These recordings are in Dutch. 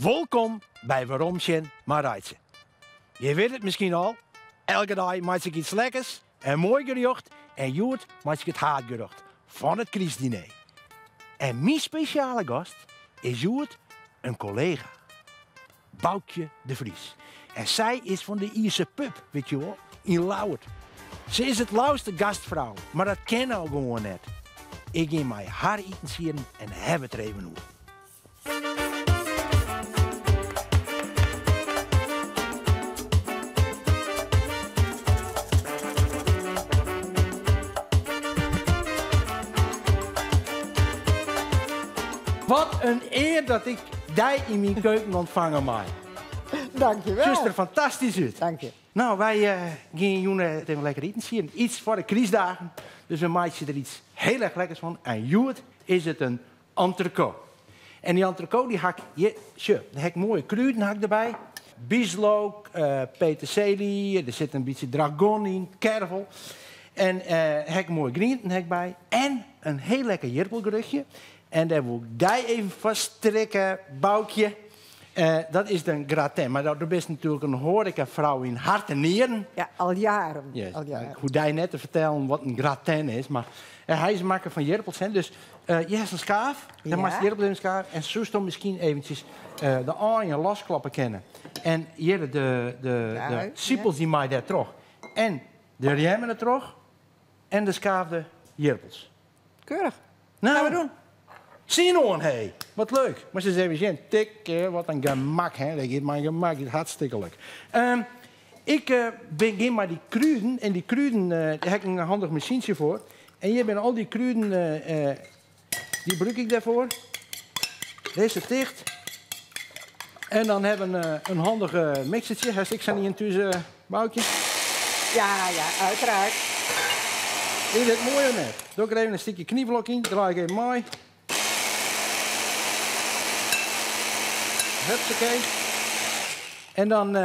Welkom bij Waromchen Marijtje. Je weet het misschien al, elke dag maak ik iets lekkers en mooi gerecht en Joert maak ik het haardgerecht van het Christdiner. En mijn speciale gast is Joert, een collega, Boukje de Vries. En zij is van de Ierse pub, weet je wel, in Lauwert. Ze is het lauwste gastvrouw, maar dat ken al gewoon net. Ik ga mij haar eten zien en hebben het er even over. Wat een eer dat ik die in mijn keuken ontvangen mag. Dankjewel. Zuster, fantastisch uit. Dank je. Nou, wij gaan Joen even lekker eten zien. Iets voor de kriesdagen. Dus we maken er iets heel erg lekkers van. En Joet is het een entrecote. En die entrecote die hak je, daar heb ik mooie kruiden erbij. Bieslook, peterselie, er zit een beetje dragon in, kervel. En heb ik mooie groenten bij. En een heel lekker jirpelgerechtje. En daar wil ik die even vaststrikken, Boukje. Dat is de gratin. Maar dat is natuurlijk een horecavrouw in hart en nieren. Ja, al jaren. Yes. Al jaren. Ik hoef die net te vertellen wat een gratin is. Maar hij is maken van jirpels. Dus je hebt een schaaf. Dan Ja. maak je jirpels in een schaaf. En zo dan misschien eventjes de aan je lasklappen kennen. En hier de siepels die mij daar terug. En de remmen er terug. En de schaafde jirpels. Keurig. Nou, Gaan we doen. zie je nog, hé. Wat leuk. Maar ze zeggen, Jen, tik, wat een gemak, hè. Dat is mijn gemak, is hartstikke leuk. Ik begin maar die kruiden. En die kruiden, daar heb ik een handig machientje voor. En hier zijn al die kruiden, die gebruik ik daarvoor. Deze dicht. En dan hebben we een handige mixertje. Ik sta niet intussen, Boukje. Ja, uiteraard. Is het mooi of net? Doe ik er even een stukje knieblok in. Draai ik even mooi. Hupsakee. En dan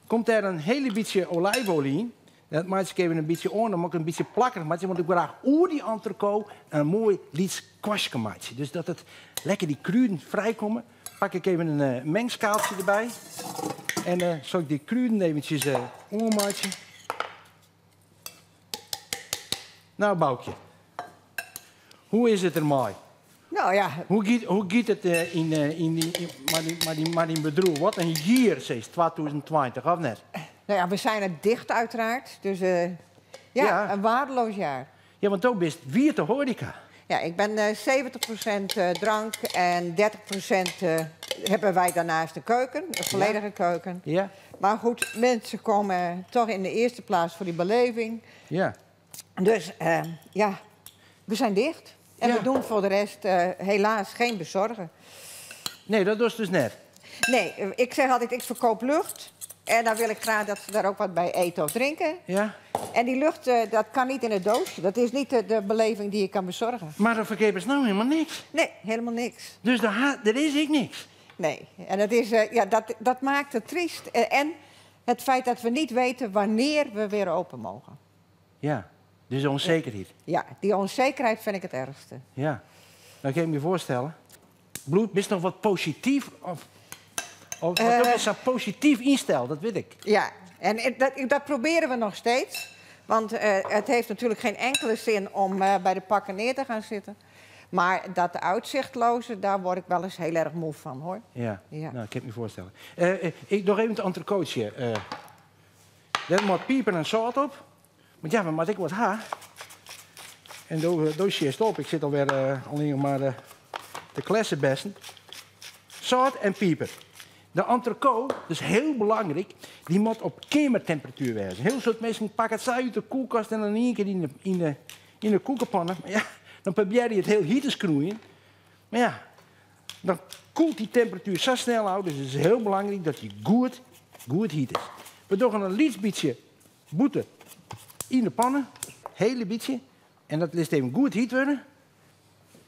komt er een hele beetje olijfolie in. Dat maak ik even een beetje on, dan moet ik een beetje plakkerig maken. Want ik wil graag oer die entrecote een mooi liets kwastje maken. Dus dat het lekker die kruiden vrijkomen. Pak ik even een mengskaaltje erbij. En zal ik die kruiden eventjes ommaken. Nou, Boukje. Hoe is het er mooi? Nou ja, Hoe gaat het maar in bedroeg? Wat een jaar, is 2020, of net? nou ja, we zijn er dicht uiteraard. Dus Ja. een waardeloos jaar. Ja, want ook best wie de horeca. Ja, ik ben 70% drank en 30% hebben wij daarnaast de keuken, een volledige keuken. Ja? Maar goed, mensen komen toch in de eerste plaats voor die beleving. Ja. Dus ja, we zijn dicht. En Ja. we doen voor de rest helaas geen bezorgen. Nee, dat is dus net. Nee, ik zeg altijd, ik verkoop lucht. En dan wil ik graag dat ze daar ook wat bij eten of drinken. Ja? En die lucht, dat kan niet in het doosje. Dat is niet de beleving die je kan bezorgen. Maar dan verkeer is nou helemaal niks. Nee, helemaal niks. Dus er is ik niks. Nee, en dat, is, dat maakt het triest. En het feit dat we niet weten wanneer we weer open mogen. Ja, dus onzekerheid. Ja, die onzekerheid vind ik het ergste. Ja. Dan kan je me voorstellen. Bloed, is nog wat positief? Of wat is zo positief instel, dat weet ik. Ja, en dat proberen we nog steeds. Want het heeft natuurlijk geen enkele zin om bij de pakken neer te gaan zitten. Maar dat uitzichtloze, daar word ik wel eens heel erg moe van, hoor. Ja, Ja. nou, ik kan het me voorstellen. Ik nog even het entrecootje. Daar moet pieper en zout op. Want ja, maar ik wat ha. En doosje is op. Ik zit alweer alleen maar te klessen besten. Zout en pieper. De entrecote, dat is heel belangrijk, die moet op kamertemperatuur wezen. Heel veel mensen pakken het uit de koelkast en dan in één keer in de koekenpannen. Maar ja, dan probeer je het heel heet te schroeien. Maar ja, dan koelt die temperatuur zo snel uit. Dus het is heel belangrijk dat die goed heet is. We doen een licht beetje boter in de pannen. Hele beetje. En dat liet even goed heet worden.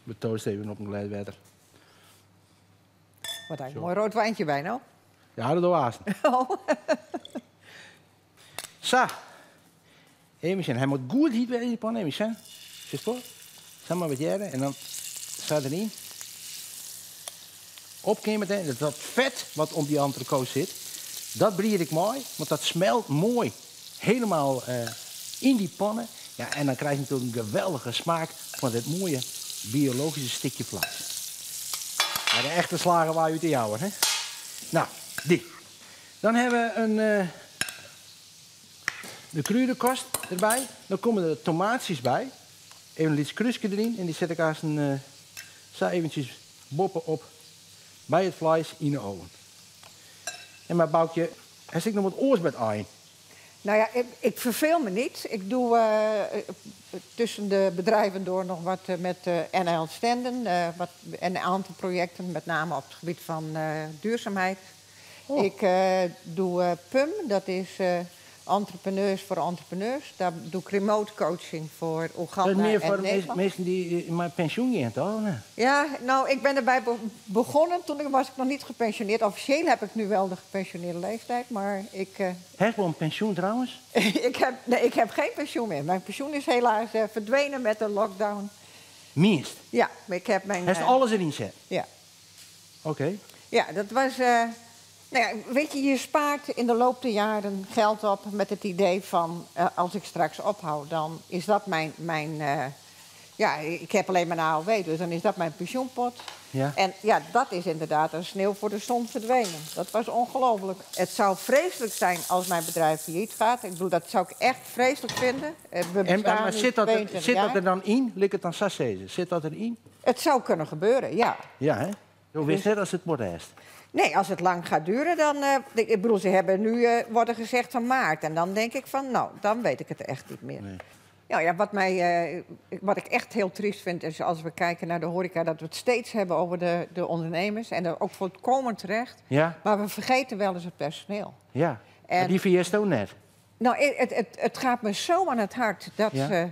We toosten even op een glas water. Wat een mooi rood wijntje bij, nou. Ja, dat doen we haast. Oh. Zo. Even, hij moet goed heet worden in die pan. Even, zie je voor? Zeg maar wat jij en dan staat erin. opkomt. Dat vet wat om die entrecote zit, dat brier ik mooi. Want dat smelt mooi helemaal in die pannen. Ja, en dan krijg je natuurlijk een geweldige smaak van dit mooie biologische stukje vlees. Maar de echte slager waar u te jouwen, hè? Nou, die. Dan hebben we de kruidenkost erbij. Dan komen de tomaatjes bij. Even een liet krusje erin. En die zet ik als een zo eventjes boppen op bij het vlees in de oven. En mijn boutje, hij zit nog wat oors met aan. Nou ja, ik verveel me niet. Ik doe tussen de bedrijven door nog wat met NL Stenden. En een aantal projecten, met name op het gebied van duurzaamheid. Oh. Ik doe PUM, dat is entrepreneurs voor entrepreneurs. Daar doe ik remote coaching voor Dat is Oeganda meer en voor de Nederland. mensen die met pensioen gaan, toch? Nee. Ja, nou, ik ben erbij begonnen. Toen was ik nog niet gepensioneerd. Officieel heb ik nu wel de gepensioneerde leeftijd, maar ik... Heb je wel een pensioen trouwens? ik heb geen pensioen meer. Mijn pensioen is helaas verdwenen met de lockdown. Minst. Ja, maar ik heb mijn... Hij heeft alles erin zet. Ja. Oké. Ja, dat was... nou ja, weet je, je spaart in de loop der jaren geld op met het idee van... als ik straks ophoud, dan is dat mijn ja, ik heb alleen mijn AOW, dus dan is dat mijn pensioenpot. Ja. En ja, dat is inderdaad een sneeuw voor de zon verdwenen. Dat was ongelooflijk. Het zou vreselijk zijn als mijn bedrijf failliet gaat. Ik bedoel, dat zou ik echt vreselijk vinden. Maar zit dat er dan in? Ligt het dan sassezen? Zit dat erin? Het zou kunnen gebeuren, ja. Ja, hè? Zo wist net als het wordt eerst. Nee, als het lang gaat duren, dan... ik bedoel, ze hebben nu worden gezegd van maart. En dan denk ik van, nou, dan weet ik het echt niet meer. Nee. Nou ja, wat ik echt heel triest vind, is als we kijken naar de horeca... dat we het steeds hebben over de ondernemers. En dat ook volkomen terecht. Ja? Maar we vergeten wel eens het personeel. Ja. En- Maar die verjest ook net. Nou, het gaat me zo aan het hart dat Ja. ze...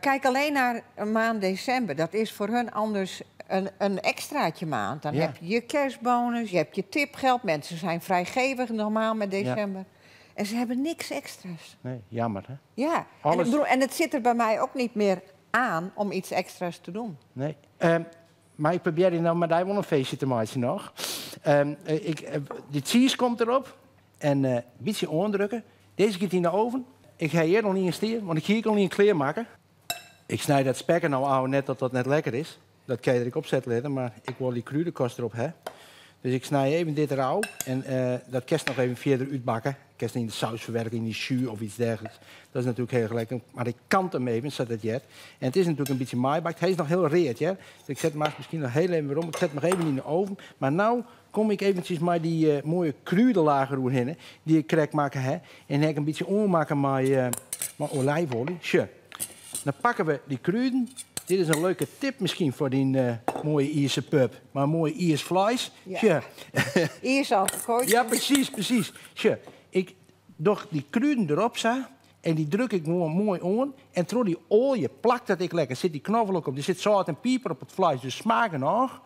kijk alleen naar een maand december. Dat is voor hun anders een extraatje maand. Dan Ja. heb je je kerstbonus, je hebt je tipgeld. Mensen zijn vrijgevig normaal met december. En ze hebben niks extra's. Nee, jammer, hè? Ja, en, Alles- ik bedoel, en het zit er bij mij ook niet meer aan om iets extra's te doen. Nee. Maar ik probeer hier nou met hij wel een feestje te maken nog. De cheese komt erop. En een beetje ondrukken. Deze gaat in de oven. Ik ga hier nog niet in steren, want ik ga hier nog niet een kleer maken. Ik snij dat spek nou aan net dat dat net lekker is. Dat kan je er opzet letten, maar ik wil die kruidenkost erop hebben. Dus ik snij even dit rauw en dat kerst nog even verder uitbakken. Kerst in de saus verwerken, in die jus of iets dergelijks. Dat is natuurlijk heel lekker. Maar ik kant hem even, zodat het jet. En het is natuurlijk een beetje maaibakt. Hij is nog heel reed, ja. Dus ik zet hem misschien nog heel even weer om. Ik zet hem nog even in de oven. Maar nou kom ik eventjes maar die mooie kruidenlager doorheen, die ik krijg maken heb. En heb ik een beetje ommaken met olijfolie. Tje. Dan pakken we die kruiden. Dit is een leuke tip misschien voor die mooie Ierse pub. Maar een mooie Iers vlees. Ja. Tje. Hier is al gekooid. Ja, precies. Tje, ik doe die kruiden erop zo, en die druk ik mooi om. En door die olie plakt dat ik lekker. Zit die knoflook op, er zit zout en pieper op het vlees, dus smaken nog.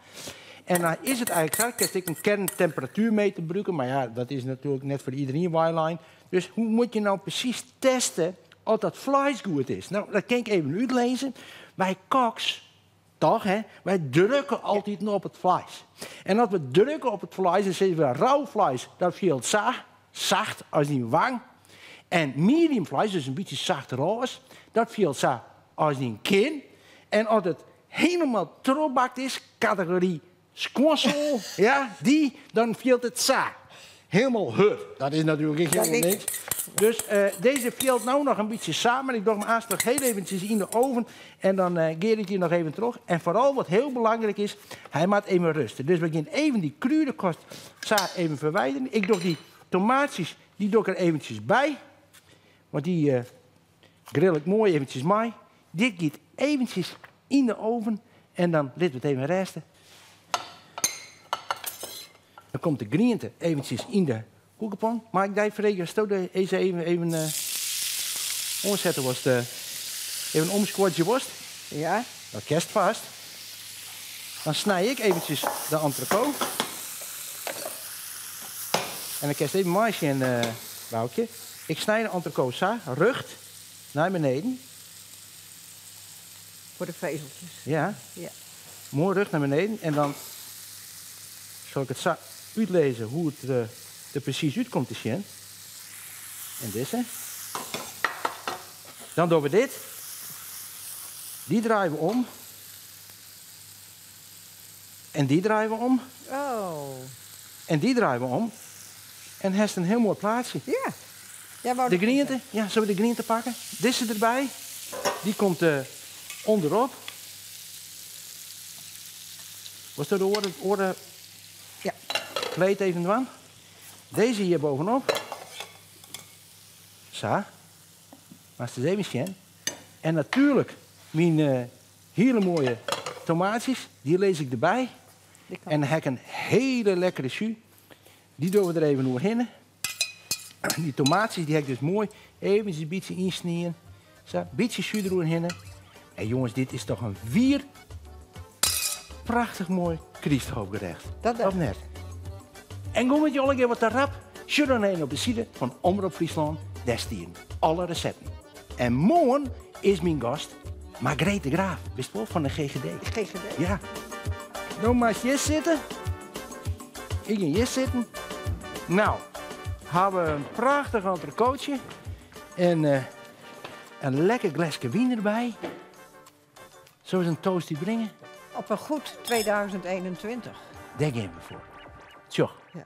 En dan is het eigenlijk zo, ik een kerntemperatuurmeter gebruiken, maar ja, dat is natuurlijk net voor iedereen wireline. Dus hoe moet je nou precies testen of dat vlees goed is? Nou, dat kan ik even uitlezen. Wij koks, toch, hè? Wij drukken altijd nog op het vlees. En als we drukken op het vlees, dan zitten we rauw vlees, dat viel zacht als die wang. En medium vlees, dus een beetje zacht roze, dat viel zo als die kin. En als het helemaal trobakt is, categorie squassel, ja, dan viel het zo. Helemaal hut. Dat is natuurlijk helemaal niks. Dus deze viel nou nog een beetje samen. Ik doe hem haast nog heel eventjes in de oven. En dan geer ik die nog even terug. En vooral wat heel belangrijk is, hij moet even rusten. Dus we gaan even die kruidenkost even verwijderen. Ik doe die tomaatjes, die doe ik er eventjes bij. Want die grill ik mooi eventjes mee. Dit gaat eventjes in de oven. En dan laten we het even resten. Dan komt de groente eventjes in de koekenpan. Maar ik denk verreken, even omzetten was even een omsquatje worst. Ja. Dat kerst vast. Dan snij ik eventjes de entrecote. En dan kerst even maisje en boutje. Ik snij de entrecote zo, rugt naar beneden. Voor de vezeltjes. Ja, Ja. mooi rug naar beneden. En dan zal ik het uitlezen hoe het er precies uitkomt te zien. En deze. Dan doen we dit. Die draaien we om. En die draaien we om. Oh. En die draaien we om. En heeft een heel mooi plaatsje. Ja. Ja, wou De dat griente, ja, zullen we de griente pakken? Deze erbij. Die komt onderop. Was dat de orde? Ja. Kleed even aan. Deze hier bovenop. Zo. Maar het is even zien. En natuurlijk mijn hele mooie tomaatjes. Die lees ik erbij. En dan heb ik een hele lekkere jus. Die doen we er even doorheen. Die tomaatjes die heb ik dus mooi even een beetje insnijden. Zo, een beetje jus doorheen. En jongens, dit is toch een prachtig mooi Christhoofdgerecht. Dat is. Of net? En kom met jullie wat te rap. Zet dan een op de site van Omroep Friesland. Daar staan alle recepten. En morgen is mijn gast Margrethe Graaf. Wist je wel, van de GGD. GGD. Ja. Nou maar eens hier zitten. Ik ga hier zitten. Nou, hebben we een prachtig entrecootje. En een lekker glasje wien erbij. Zullen we een toastie brengen? Op een goed 2021. Daar gaan we voor. Tjoh. Ja.